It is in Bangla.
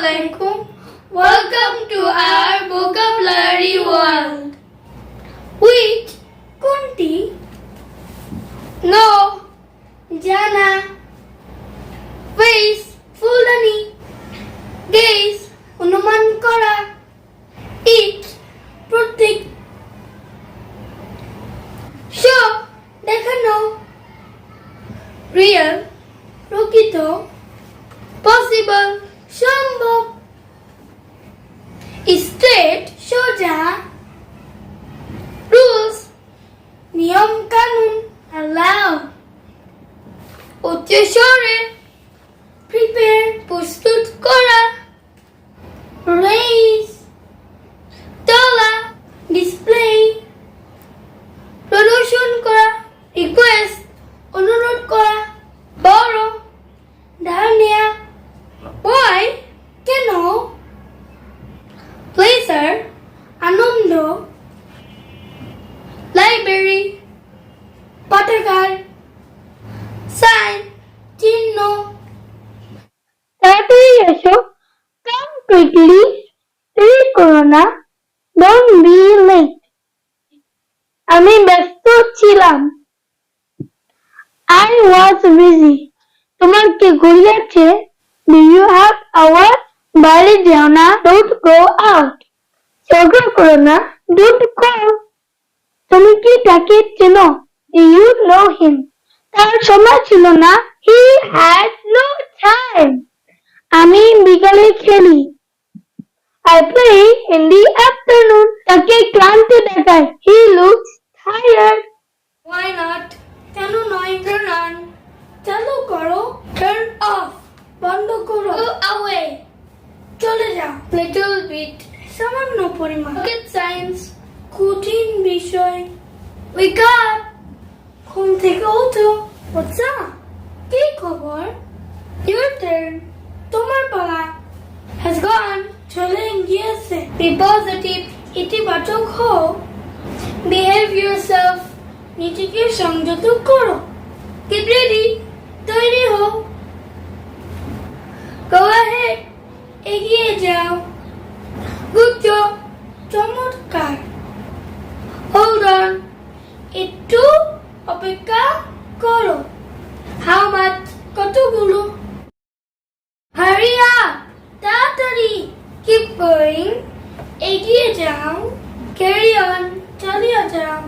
Assalamualaikum. Welcome to our vocabulary world. Which কোনটি? No, জানা. Face ফুলদানি. Gaze অনুমান করা. Eat প্রতীক. Show দেখানো. Real প্রকৃত. Possible সম্ভব. Straight সোজা. Rules নিয়ম কানুন. Allow উচ্চস্বরে. Prepare প্রস্তুত করা. Raise তোলা. Display প্রদর্শন করা. Request অনুরোধ করা. Borrow ধার নেয়া. Why কেন. Pleasure আনন্দ. Library পাঠাগার. Sign চিহ্ন. তাড়াতাড়ি এসো. Come quickly. দেরি করো না. Don't be late. আমি ব্যস্ত ছিলাম. I was busy. তোমার কি ঘড়ি আছে? Do you have a watch? বাইরে যাও না. Don't go out. ঝগড়া করো না. Don't call. তুমি কি তাকে চেনো? Do you know him? তার সময় ছিল না. He had no time. আমি বিকালে খেলি. I play in the afternoon. তাকে ক্লান্ত দেখায়. He looks tired. Why not? কেন নয়? Turn on চালু করো. Turn off বন্ধ করো. Go away চলে যাও. Little bit সামান্য পরিমাণ. Rocket science কঠিন বিষয়. Wake up ঘুম থেকে ওঠো. What's up? কি খবর? Your turn তোমার পালা. Has gone চলে গিয়েছে. Be positive ইতিবাচক হও. Behave yourself নিজেকে সংযত করো. Get ready তৈরি হও. Go ahead এগিয়ে যাও. Good job চমৎকার. Hold on একটু অপেক্ষা করো. How much কতগুলো. Hurry up তাড়াতাড়ি. Keep going এগিয়ে যাও. Carry on চালিয়ে যাও.